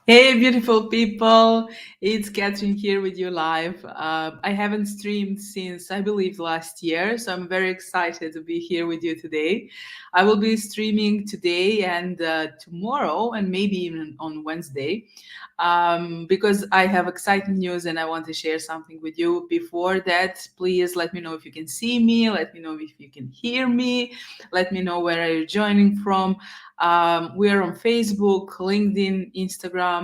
Hey, beautiful people. It's Catherine here with you live. I haven't streamed since I believe last year, so I'm very excited to be here with you today. I will be streaming today and tomorrow, and maybe even on Wednesday, because I have exciting news and I want to share something with you. Before that, please let me know if you can see me, let me know if you can hear me, let me know where are you joining from. We are on Facebook, LinkedIn, Instagram,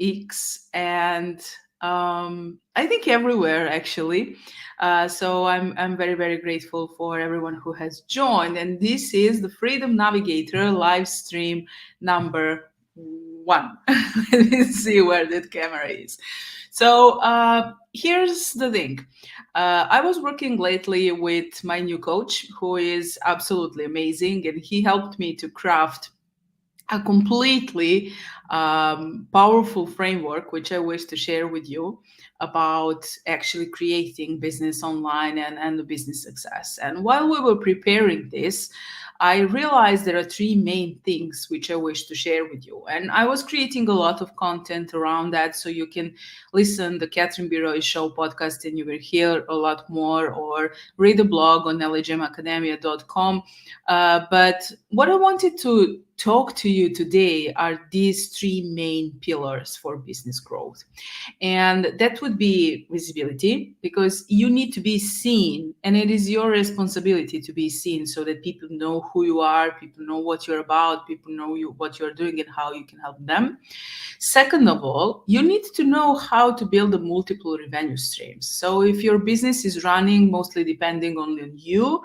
X, and I think everywhere actually. So I'm very very grateful for everyone who has joined. And this is the Freedom Navigator live stream number one. Let me see where that camera is. So here's the thing. I was working lately with my new coach, who is absolutely amazing, and he helped me to craft a completely powerful framework, which I wish to share with you about actually creating business online and the business success. And while we were preparing this, I realized there are three main things which I wish to share with you. And I was creating a lot of content around that, so you can listen the Catherine Biroy Show podcast and you will hear a lot more, or read the blog on lhmacademia.com. But what I wanted to talk to you today are these three main pillars for business growth. And that would be visibility, because you need to be seen, and it is your responsibility to be seen so that people know who you are, people know what you're about, people know you what you're doing and how you can help them. Second of all, you need to know how to build a multiple revenue streams. So if your business is running mostly depending only on you,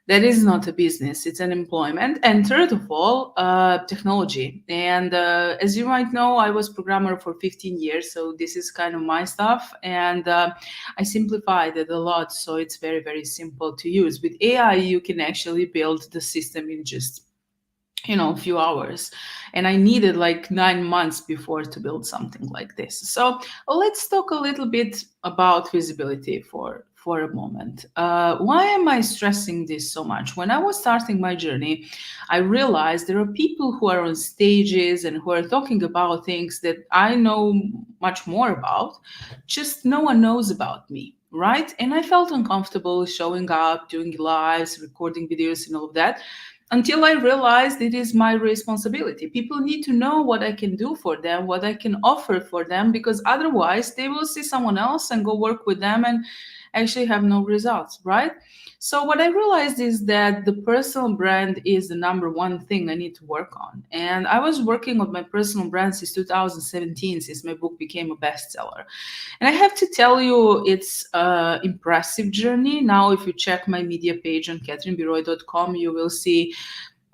that is not a business, it's an employment. And third of all, technology. And as you might know, I was programmer for 15 years, so this is kind of my stuff. And I simplified it a lot, so it's very very simple to use. With AI you can actually build the system in just a few hours, and I needed like 9 months before to build something like this. So let's talk a little bit about visibility for a moment. Why am I stressing this so much? When I was starting my journey, I realized there are people who are on stages and who are talking about things that I know much more about, just no one knows about me, right? And I felt uncomfortable showing up, doing lives, recording videos and all of that, until I realized it is my responsibility. People need to know what I can do for them, what I can offer for them, because otherwise they will see someone else and go work with them and actually have no results, right? So what I realized is that the personal brand is the number one thing I need to work on. And I was working on my personal brand since 2017, since my book became a bestseller. And I have to tell you, it's an impressive journey. Now, if you check my media page on catherinebiroy.com, you will see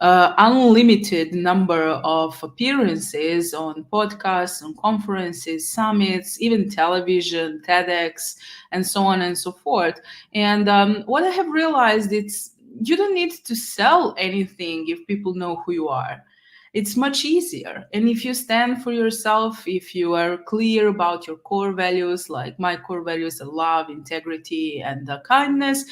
unlimited number of appearances on podcasts, on conferences, summits, even television, TEDx, and so on and so forth. And what I have realized, it's you don't need to sell anything if people know who you are. It's much easier. And if you stand for yourself, if you are clear about your core values, like my core values are love, integrity, and kindness,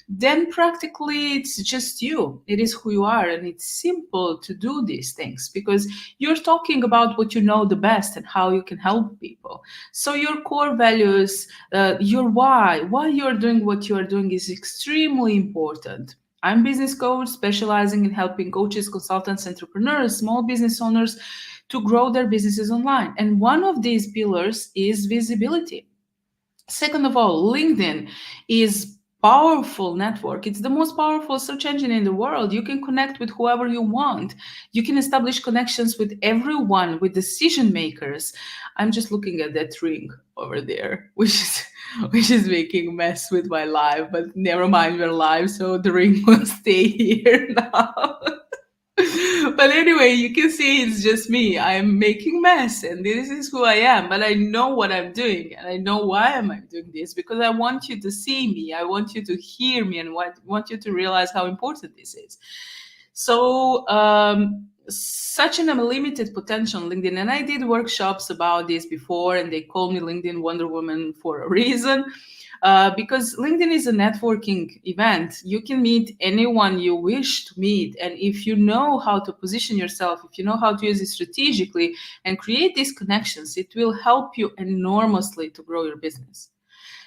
then practically it's just you. It is who you are. And it's simple to do these things because you're talking about what you know the best and how you can help people. So your core values, your why you're doing what you are doing is extremely important. I'm business coach specializing in helping coaches, consultants, entrepreneurs, small business owners to grow their businesses online. And one of these pillars is visibility. Second of all, LinkedIn is powerful network. It's the most powerful search engine in the world. You can connect with whoever you want. You can establish connections with everyone, with decision makers. I'm just looking at that ring over there, which is making a mess with my live, but never mind, we're live, so the ring will stay here now. But anyway, you can see it's just me. I'm making mess and this is who I am, but I know what I'm doing and I know why am I doing this, because I want you to see me. I want you to hear me and want you to realize how important this is. So such an unlimited potential on LinkedIn. And I did workshops about this before, and they call me LinkedIn Wonder Woman for a reason. Because LinkedIn is a networking event. You can meet anyone you wish to meet. And if you know how to position yourself, if you know how to use it strategically and create these connections, it will help you enormously to grow your business.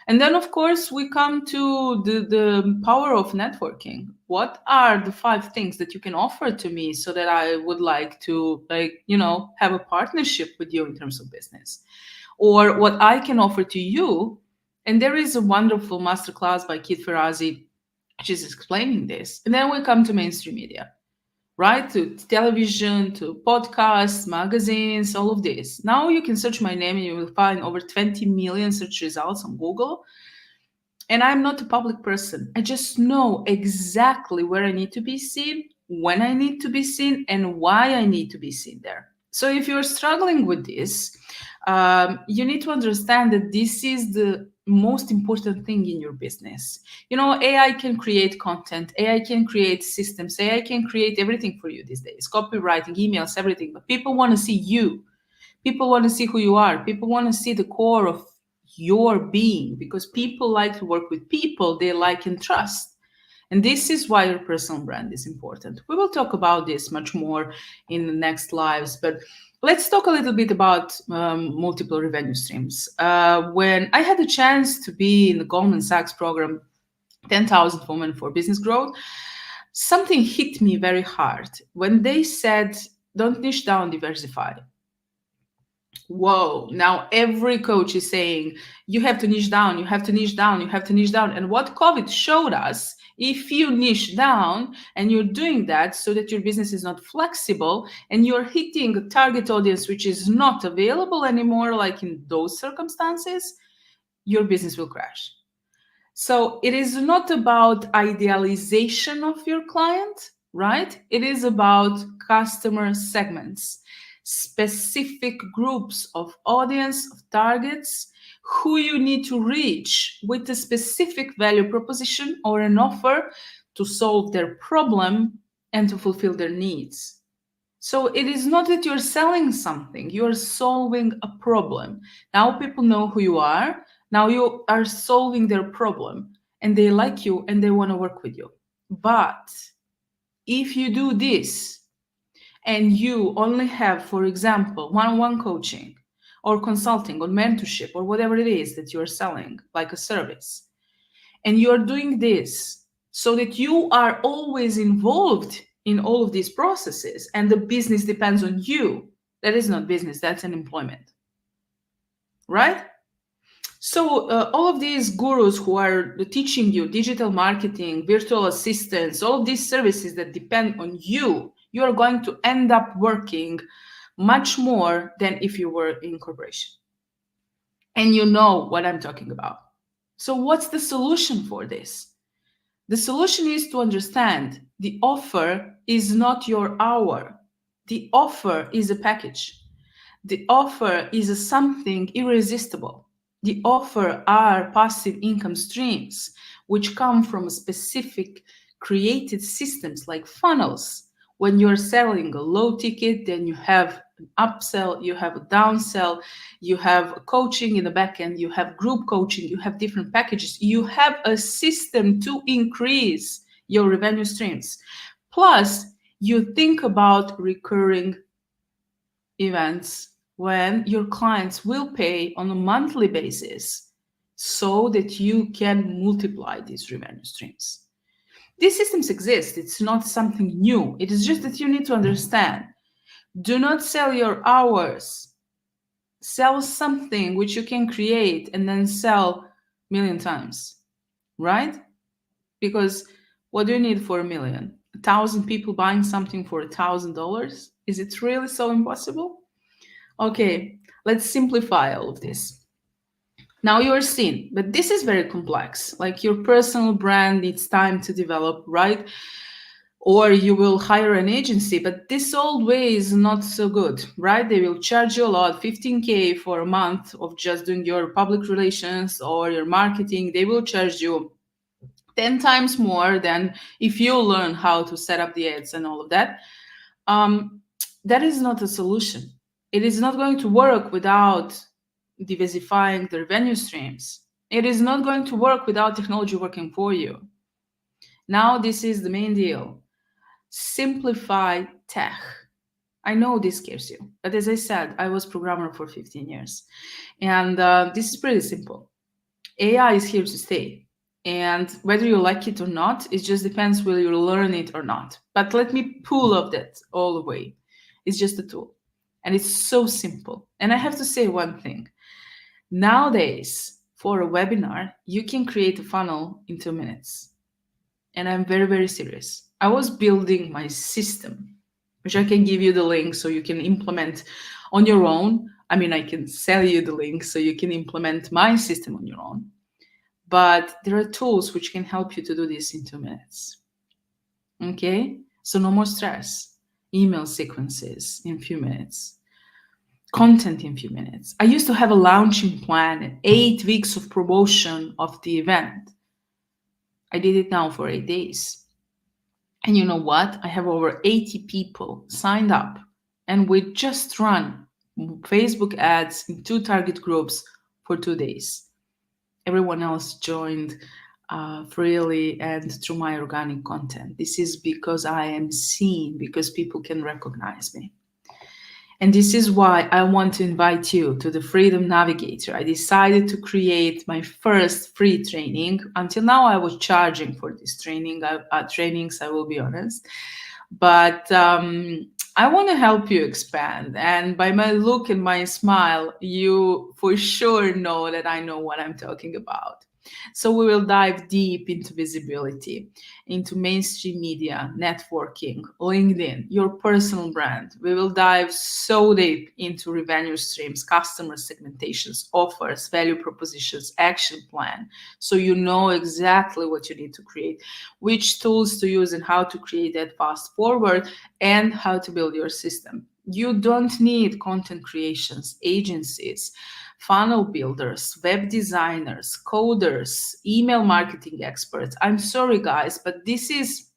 And then, of course, we come to the power of networking. What are the 5 things that you can offer to me so that I would like to, have a partnership with you in terms of business? Or what I can offer to you. And there is a wonderful masterclass by Kit Ferrazzi, which is explaining this. And then we come to mainstream media, right? To television, to podcasts, magazines, all of this. Now you can search my name and you will find over 20 million search results on Google. And I'm not a public person. I just know exactly where I need to be seen, when I need to be seen, and why I need to be seen there. So if you're struggling with this, you need to understand that this is the most important thing in your business. AI can create content, AI can create systems, AI can create everything for you these days, copywriting, emails, everything. But people want to see you. People want to see who you are. People want to see the core of your being, because people like to work with people they like and trust. And this is why your personal brand is important. We will talk about this much more in the next lives, but let's talk a little bit about multiple revenue streams. When I had the chance to be in the Goldman Sachs program, 10,000 Women for Business Growth, something hit me very hard when they said, don't niche down, diversify. Whoa, now every coach is saying, you have to niche down, you have to niche down, you have to niche down. And what COVID showed us, if you niche down and you're doing that so that your business is not flexible and you're hitting a target audience which is not available anymore, like in those circumstances, your business will crash. So it is not about idealization of your client, right? It is about customer segments, specific groups of audience, of targets, who you need to reach with a specific value proposition or an offer to solve their problem and to fulfill their needs. So it is not that you're selling something, you're solving a problem. Now people know who you are. Now you are solving their problem and they like you and they want to work with you. But if you do this and you only have, for example, one-on-one coaching or consulting or mentorship or whatever it is that you're selling, like a service, and you're doing this so that you are always involved in all of these processes and the business depends on you, that is not business, that's an employment, right? So all of these gurus who are teaching you digital marketing, virtual assistants, all of these services that depend on you, you are going to end up working much more than if you were in corporation. And you know what I'm talking about. So what's the solution for this? The solution is to understand the offer is not your hour. The offer is a package. The offer is something irresistible. The offer are passive income streams, which come from specific created systems like funnels. When you're selling a low ticket, then you have an upsell, you have a downsell, you have coaching in the back end, you have group coaching, you have different packages. You have a system to increase your revenue streams. Plus, you think about recurring events when your clients will pay on a monthly basis so that you can multiply these revenue streams. These systems exist. It's not something new. It is just that you need to understand. Do not sell your hours. Sell something which you can create and then sell a million times, right? Because what do you need for 1,000,000? 1,000 people buying something for $1,000? Is it really so impossible? Okay, let's simplify all of this. Now you're seen, but this is very complex. Like your personal brand needs time to develop, right? Or you will hire an agency, but this old way is not so good, right? They will charge you a lot, 15K for a month of just doing your public relations or your marketing. They will charge you 10 times more than if you learn how to set up the ads and all of that. That is not a solution. It is not going to work without diversifying the revenue streams. It is not going to work without technology working for you. Now, this is the main deal. Simplify tech. I know this scares you, but as I said, I was programmer for 15 years. And this is pretty simple. AI is here to stay. And whether you like it or not, it just depends whether you learn it or not. But let me pull off that all away. It's just a tool. And it's so simple. And I have to say one thing. Nowadays, for a webinar, you can create a funnel in 2 minutes. And I'm very, very serious. I was building my system, which I can give you the link so you can implement on your own. I mean, I can sell you the link so you can implement my system on your own. But there are tools which can help you to do this in 2 minutes. Okay? So no more stress. Email sequences in a few minutes. Content in a few minutes. I used to have a launching plan and 8 weeks of promotion of the event. I did it now for 8 days. And you know what? I have over 80 people signed up, and we just run Facebook ads in 2 target groups for 2 days. Everyone else joined freely and through my organic content. This is because I am seen, because people can recognize me. And this is why I want to invite you to the Freedom Navigator. I decided to create my first free training. Until now, I was charging for this trainings, I will be honest. But I want to help you expand. And by my look and my smile, you for sure know that I know what I'm talking about. So we will dive deep into visibility, into mainstream media, networking, LinkedIn, your personal brand. We will dive so deep into revenue streams, customer segmentations, offers, value propositions, action plan. So you know exactly what you need to create, which tools to use and how to create that fast forward, and how to build your system. You don't need content creations, agencies, funnel builders, web designers, coders, email marketing experts. I'm sorry, guys, but this is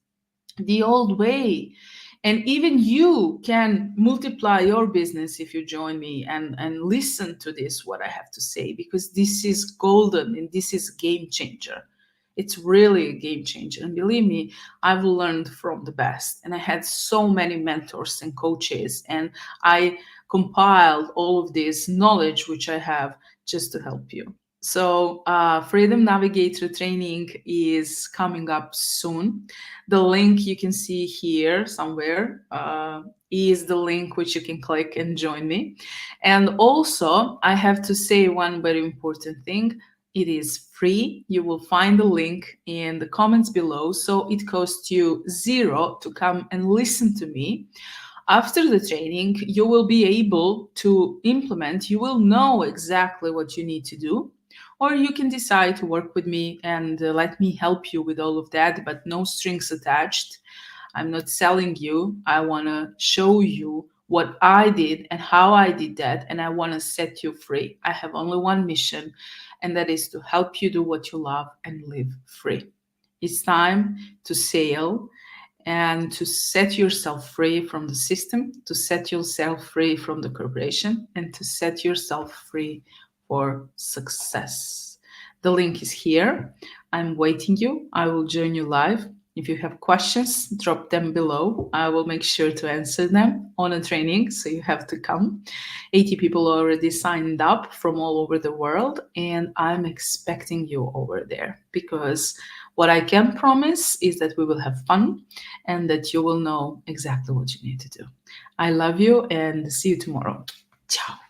the old way. And even you can multiply your business if you join me and listen to this, what I have to say, because this is golden and this is a game changer. It's really a game changer. And believe me, I've learned from the best. And I had so many mentors and coaches, and I compiled all of this knowledge which I have just to help you. So Freedom Navigator training is coming up soon. The link you can see here somewhere is the link which you can click and join me. And also, I have to say one very important thing. It is free. You will find the link in the comments below. So it costs you 0 to come and listen to me. After the training, you will be able to implement, you will know exactly what you need to do, or you can decide to work with me and let me help you with all of that, but no strings attached. I'm not selling you. I want to show you what I did and how I did that, and I want to set you free. I have only one mission, and that is to help you do what you love and live free. It's time to sail and to set yourself free from the system, to set yourself free from the corporation, and to set yourself free for success. The link is here. I'm waiting you. I will join you live. If you have questions, drop them below. I will make sure to answer them on a training, so you have to come. 80 people already signed up from all over the world, and I'm expecting you over there, because what I can promise is that we will have fun and that you will know exactly what you need to do. I love you and see you tomorrow. Ciao.